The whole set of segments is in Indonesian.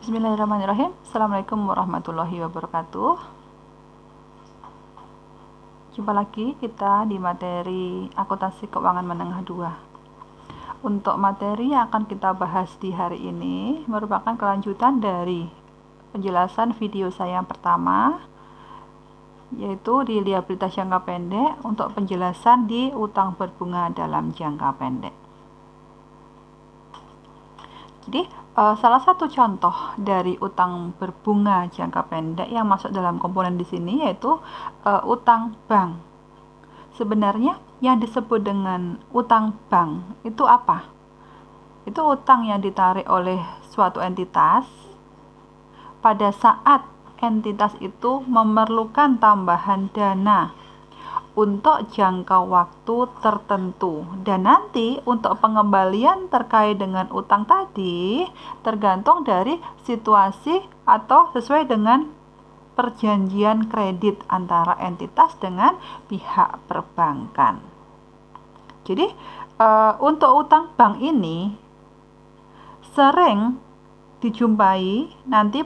Bismillahirrahmanirrahim. Assalamualaikum warahmatullahi wabarakatuh. Jumpa lagi kita di materi akuntansi keuangan menengah 2. Untuk materi yang akan kita bahas di hari ini merupakan kelanjutan dari penjelasan video saya yang pertama, yaitu di liabilitas jangka pendek untuk penjelasan di utang berbunga dalam jangka pendek. Jadi salah satu contoh dari utang berbunga jangka pendek yang masuk dalam komponen di sini yaitu utang bank. Sebenarnya yang disebut dengan utang bank itu apa? Itu utang yang ditarik oleh suatu entitas pada saat entitas itu memerlukan tambahan dana untuk jangka waktu tertentu, dan nanti untuk pengembalian terkait dengan utang tadi tergantung dari situasi atau sesuai dengan perjanjian kredit antara entitas dengan pihak perbankan. Jadi untuk utang bank ini sering dijumpai nanti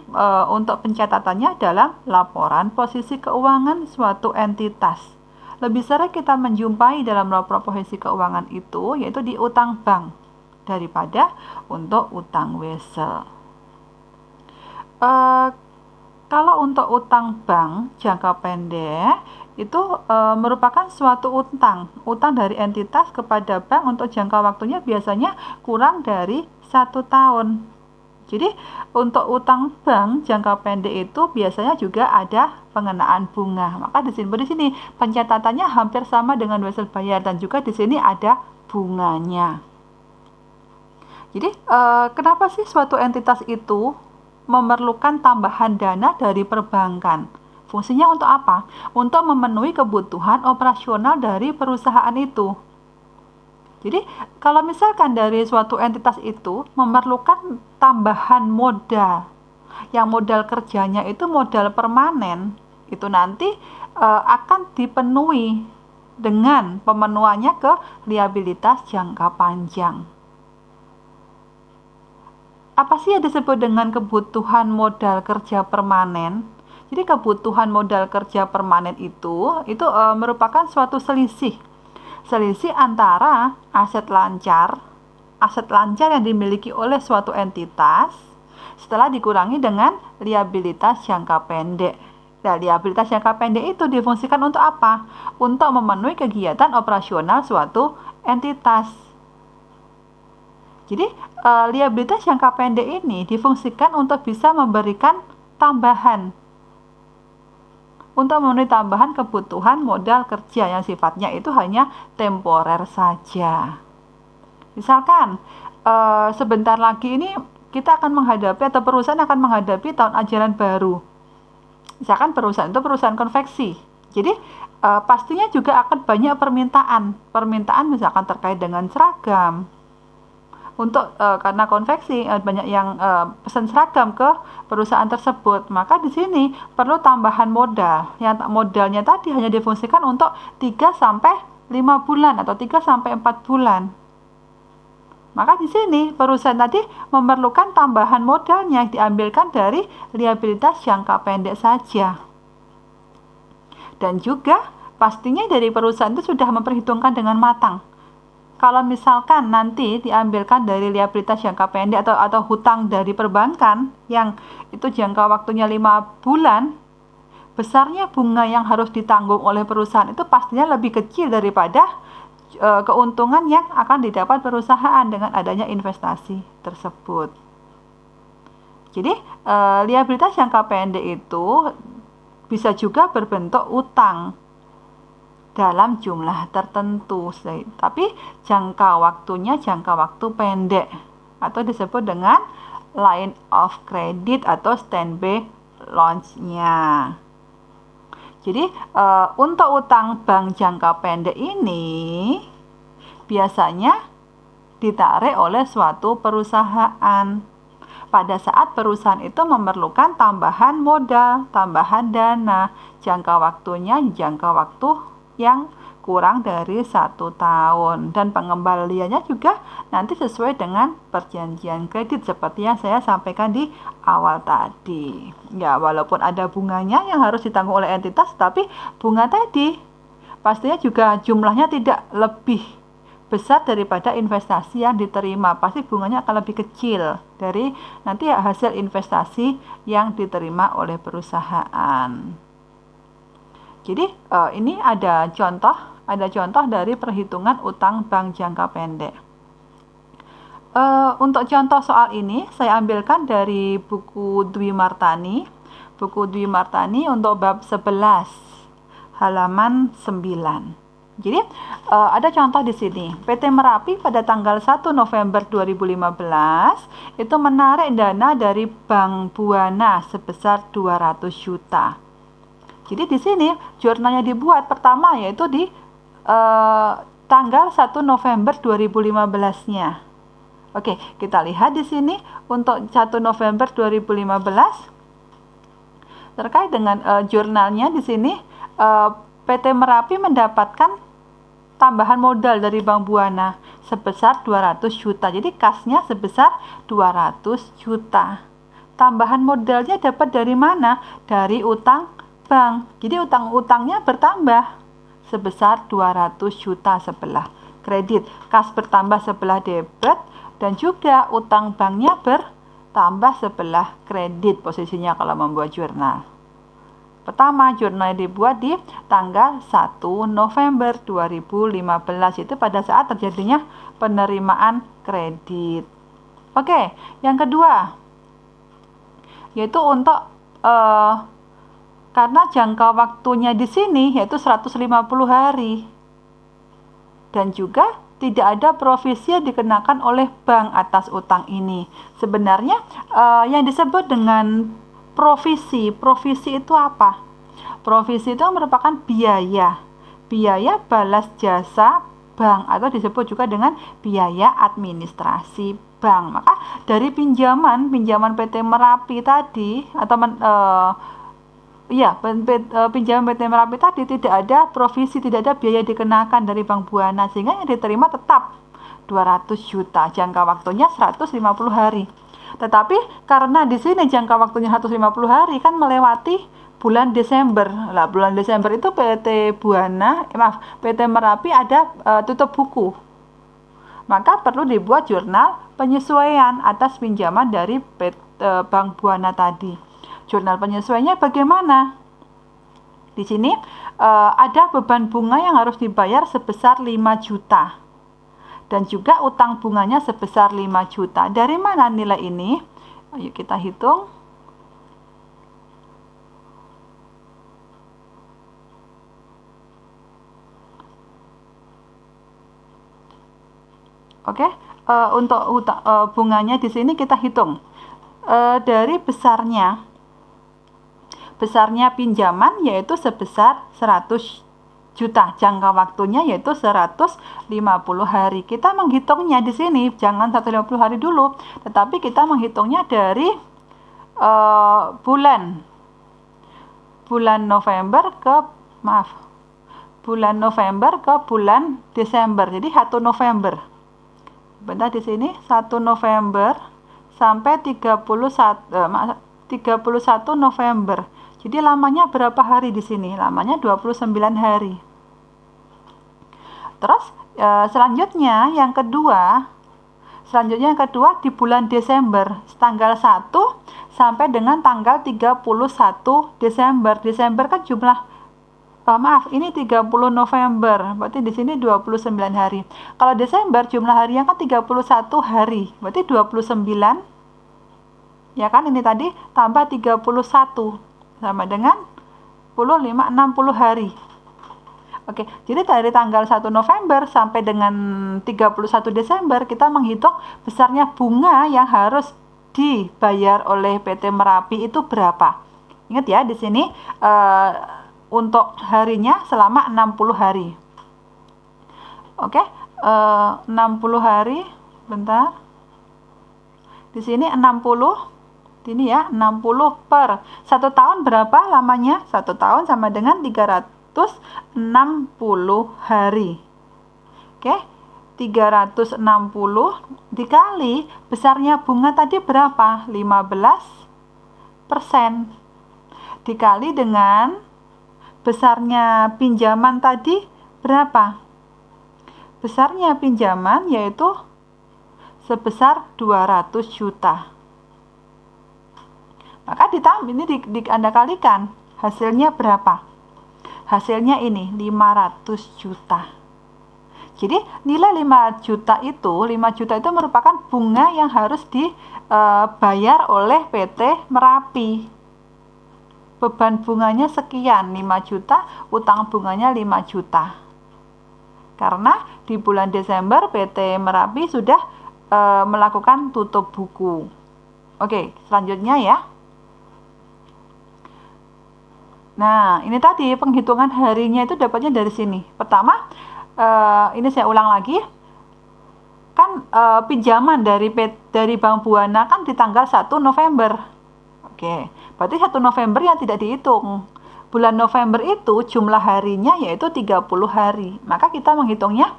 untuk pencatatannya dalam laporan posisi keuangan suatu entitas. Lebih sering kita menjumpai dalam laporan posisi keuangan itu yaitu di utang bank daripada untuk utang wesel. Kalau untuk utang bank jangka pendek itu merupakan suatu utang dari entitas kepada bank untuk jangka waktunya biasanya kurang dari 1 tahun. Jadi untuk utang bank jangka pendek itu biasanya juga ada pengenaan bunga. Maka di sini pencatatannya hampir sama dengan wesel bayar dan juga di sini ada bunganya. Jadi kenapa sih suatu entitas itu memerlukan tambahan dana dari perbankan? Fungsinya untuk apa? Untuk memenuhi kebutuhan operasional dari perusahaan itu. Jadi kalau misalkan dari suatu entitas itu memerlukan tambahan modal, yang modal kerjanya itu modal permanen, itu nanti akan dipenuhi dengan pemenuhannya ke liabilitas jangka panjang. Apa sih yang disebut dengan kebutuhan modal kerja permanen? Jadi kebutuhan modal kerja permanen itu merupakan suatu selisih antara aset lancar yang dimiliki oleh suatu entitas setelah dikurangi dengan liabilitas jangka pendek. Nah, liabilitas jangka pendek itu difungsikan untuk apa? Untuk memenuhi kegiatan operasional suatu entitas. Jadi, liabilitas jangka pendek ini difungsikan untuk bisa memberikan tambahan untuk memenuhi tambahan kebutuhan modal kerja yang sifatnya itu hanya temporer saja. Misalkan sebentar lagi ini kita akan menghadapi atau perusahaan akan menghadapi tahun ajaran baru. Misalkan perusahaan itu perusahaan konveksi. Jadi pastinya juga akan banyak permintaan misalkan terkait dengan seragam. Untuk karena konveksi banyak yang pesan seragam ke perusahaan tersebut, maka di sini perlu tambahan modal. Yang modalnya tadi hanya difungsikan untuk 3 sampai 5 bulan atau 3 sampai 4 bulan. Maka di sini perusahaan tadi memerlukan tambahan modalnya yang diambilkan dari liabilitas jangka pendek saja. Dan juga pastinya dari perusahaan itu sudah memperhitungkan dengan matang. Kalau misalkan nanti diambilkan dari liabilitas jangka pendek atau hutang dari perbankan yang itu jangka waktunya 5 bulan, besarnya bunga yang harus ditanggung oleh perusahaan itu pastinya lebih kecil daripada keuntungan yang akan didapat perusahaan dengan adanya investasi tersebut. Jadi liabilitas jangka pendek itu bisa juga berbentuk utang dalam jumlah tertentu, tapi jangka waktunya jangka waktu pendek atau disebut dengan line of credit atau standby loans-nya. Jadi untuk utang bank jangka pendek ini biasanya ditarik oleh suatu perusahaan pada saat perusahaan itu memerlukan tambahan modal, tambahan dana, jangka waktunya jangka waktu yang kurang dari 1 tahun, dan pengembaliannya juga nanti sesuai dengan perjanjian kredit seperti yang saya sampaikan di awal tadi. Ya, walaupun ada bunganya yang harus ditanggung oleh entitas, tapi bunga tadi pastinya juga jumlahnya tidak lebih besar daripada investasi yang diterima. Pasti bunganya akan lebih kecil dari nanti hasil investasi yang diterima oleh perusahaan. Jadi ini ada contoh dari perhitungan utang bank jangka pendek. Untuk contoh soal ini saya ambilkan dari buku Dwi Martani. Buku Dwi Martani untuk bab 11 halaman 9. Jadi ada contoh di sini. PT Merapi pada tanggal 1 November 2015 itu menarik dana dari Bank Buana sebesar 200 juta. Jadi di sini jurnalnya dibuat pertama yaitu di tanggal 1 November 2015-nya. Oke, kita lihat di sini untuk 1 November 2015 terkait dengan jurnalnya di sini PT Merapi mendapatkan tambahan modal dari Bank Buana sebesar 200 juta. Jadi kasnya sebesar 200 juta. Tambahan modalnya dapat dari mana? Dari utang bank. Jadi utang-utangnya bertambah sebesar 200 juta sebelah kredit. Kas bertambah sebelah debit dan juga utang banknya bertambah sebelah kredit posisinya kalau membuat jurnal. Pertama, jurnal dibuat di tanggal 1 November 2015, itu pada saat terjadinya penerimaan kredit. Oke, yang kedua yaitu untuk karena jangka waktunya di sini yaitu 150 hari. Dan juga tidak ada provisi yang dikenakan oleh bank atas utang ini. Sebenarnya yang disebut dengan provisi itu apa? Provisi itu merupakan biaya balas jasa bank atau disebut juga dengan biaya administrasi bank. Maka dari pinjaman PT Merapi tadi atau pinjaman PT Merapi tadi tidak ada provisi, tidak ada biaya dikenakan dari Bank Buana, sehingga yang diterima tetap 200 juta, jangka waktunya 150 hari. Tetapi karena di sini jangka waktunya 150 hari kan melewati bulan Desember. Lah bulan Desember itu PT Merapi ada tutup buku. Maka perlu dibuat jurnal penyesuaian atas pinjaman dari Bank Buana tadi. Jurnal penyesuaiannya bagaimana? Di sini ada beban bunga yang harus dibayar sebesar 5 juta. Dan juga utang bunganya sebesar 5 juta. Dari mana nilai ini? Ayo kita hitung. Oke, untuk bunganya di sini kita hitung. Dari besarnya pinjaman yaitu sebesar 100 juta, jangka waktunya yaitu 150 hari. Kita menghitungnya di sini jangan 150 hari dulu, tetapi kita menghitungnya dari bulan November ke bulan Desember. Jadi 1 November. Bentar di sini 1 November sampai 31 November. Jadi lamanya berapa hari di sini? Lamanya 29 hari. Terus selanjutnya yang kedua di bulan Desember, tanggal 1 sampai dengan tanggal 31 Desember. Desember kan jumlah ini 30 November. Berarti di sini 29 hari. Kalau Desember jumlah harinya kan 31 hari. Berarti 29 ya kan, ini tadi tambah 31 sama dengan 60 hari. Oke, jadi dari tanggal 1 November sampai dengan 31 Desember kita menghitung besarnya bunga yang harus dibayar oleh PT Merapi itu berapa. Ingat ya, di sini untuk harinya selama 60 hari. Oke, 60 hari, bentar. Di sini 60. Ini ya, 60 per 1 tahun berapa lamanya? 1 tahun sama dengan 365 hari. Oke, 360 dikali besarnya bunga tadi berapa? 15%. Dikali dengan besarnya pinjaman tadi berapa? Besarnya pinjaman yaitu sebesar 200 juta. Maka ditambah ini Anda kalikan, hasilnya berapa? Hasilnya ini 500 juta. Jadi nilai 5 juta itu merupakan bunga yang harus dibayar oleh PT Merapi. Beban bunganya sekian, 5 juta, utang bunganya 5 juta. Karena di bulan Desember PT Merapi sudah melakukan tutup buku. Oke, selanjutnya ya. Nah, ini tadi penghitungan harinya itu dapatnya dari sini. Pertama, ini saya ulang lagi. Kan pinjaman dari Bank Buana kan di tanggal 1 November. Oke, berarti 1 November yang tidak dihitung. Bulan November itu jumlah harinya yaitu 30 hari. Maka kita menghitungnya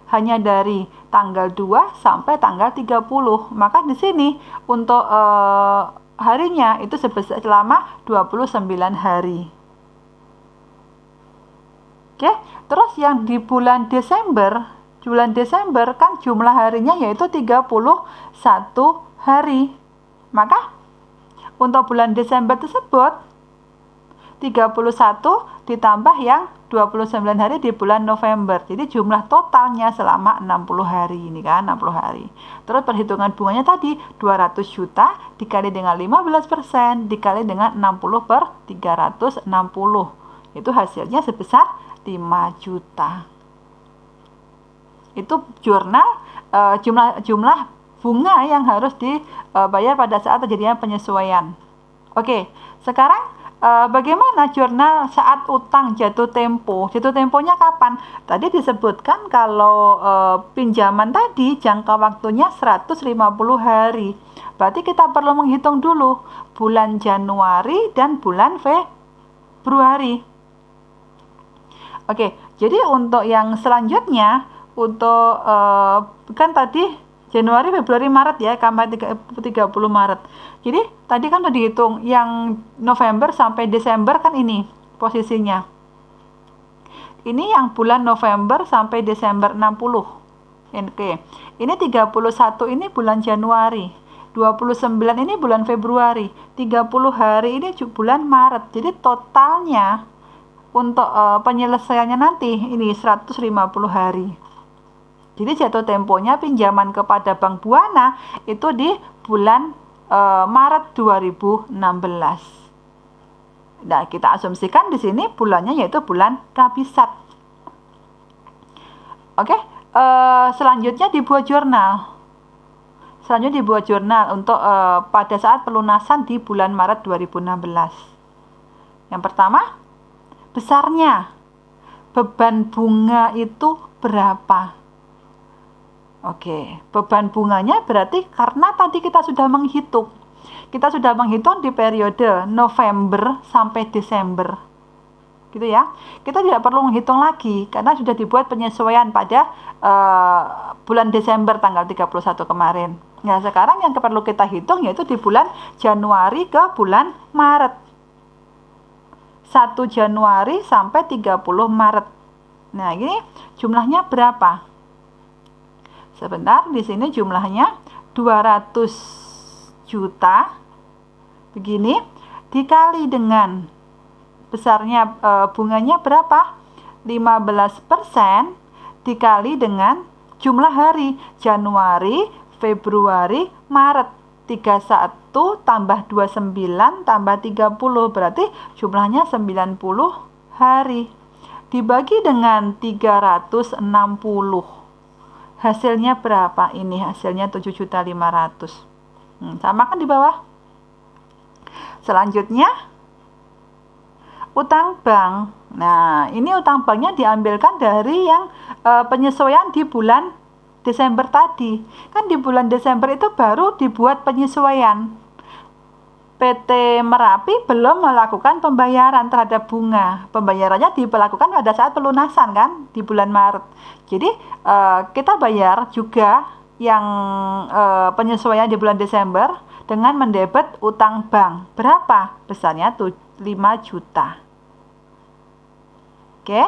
hanya dari tanggal 2 sampai tanggal 30. Maka di sini untuk harinya itu selama 29 hari. Oke, terus yang di bulan Desember kan jumlah harinya yaitu 31 hari. Maka untuk bulan Desember tersebut 31 ditambah yang 29 hari di bulan November. Jadi jumlah totalnya selama 60 hari ini kan, 60 hari. Terus perhitungan bunganya tadi 200 juta dikali dengan 15% dikali dengan 60 per 360. Itu hasilnya sebesar 5 juta. Itu jumlah bunga yang harus dibayar pada saat terjadinya penyesuaian. Oke, sekarang bagaimana jurnal saat utang jatuh tempo? Jatuh temponya kapan? Tadi disebutkan kalau pinjaman tadi jangka waktunya 150 hari. Berarti kita perlu menghitung dulu bulan Januari dan bulan Februari. Oke, jadi untuk yang selanjutnya, untuk kan tadi Januari, Februari, Maret ya, sampai 30 Maret. Jadi tadi kan sudah dihitung yang November sampai Desember kan ini posisinya. Ini yang bulan November sampai Desember 60. Oke. Ini 31 ini bulan Januari. 29 ini bulan Februari. 30 hari ini bulan Maret. Jadi totalnya untuk penyelesaiannya nanti ini 150 hari. Jadi jatuh temponya pinjaman kepada Bank Buana itu di bulan Maret 2016. Nah, kita asumsikan di sini bulannya yaitu bulan Kabisat. Oke, selanjutnya dibuat jurnal. Untuk pada saat pelunasan di bulan Maret 2016. Yang pertama, besarnya beban bunga itu berapa? Oke, beban bunganya berarti karena tadi kita sudah menghitung di periode November sampai Desember. Gitu ya. Kita tidak perlu menghitung lagi karena sudah dibuat penyesuaian pada bulan Desember tanggal 31 kemarin. Nah, sekarang yang perlu kita hitung yaitu di bulan Januari ke bulan Maret. 1 Januari sampai 30 Maret. Nah, ini jumlahnya berapa? Sebentar, di sini jumlahnya 200 juta. Begini, dikali dengan besarnya bunganya berapa? 15% dikali dengan jumlah hari Januari, Februari, Maret. 31 tambah 29 tambah 30 berarti jumlahnya 90 hari. Dibagi dengan 360. Hasilnya berapa? Ini hasilnya 7.500.000. Sama kan di bawah? Selanjutnya utang bank. Nah, ini utang banknya diambilkan dari yang penyesuaian di bulan Desember tadi. Kan di bulan Desember itu baru dibuat penyesuaian. PT Merapi belum melakukan pembayaran terhadap bunga. Pembayarannya dilakukan pada saat pelunasan kan, di bulan Maret. Jadi kita bayar juga yang penyesuaian di bulan Desember dengan mendebet utang bank. Berapa? Besarnya 5 juta. Oke.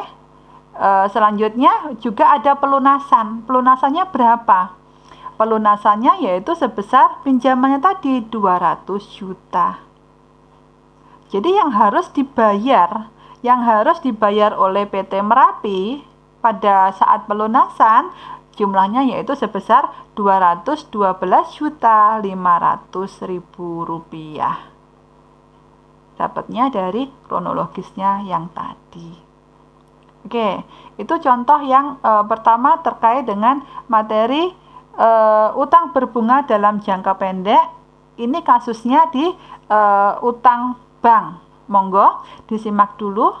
Selanjutnya juga ada pelunasan. Pelunasannya berapa? Pelunasannya yaitu sebesar pinjamannya tadi 200 juta. Jadi yang harus dibayar oleh PT Merapi pada saat pelunasan jumlahnya yaitu sebesar 212.500.000 rupiah. Dapatnya dari kronologisnya yang tadi. Oke, itu contoh yang pertama terkait dengan materi utang berbunga dalam jangka pendek. Ini kasusnya di utang bank. Monggo disimak dulu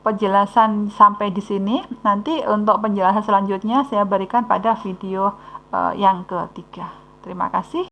penjelasan sampai di sini. Nanti untuk penjelasan selanjutnya saya berikan pada video yang ketiga. Terima kasih.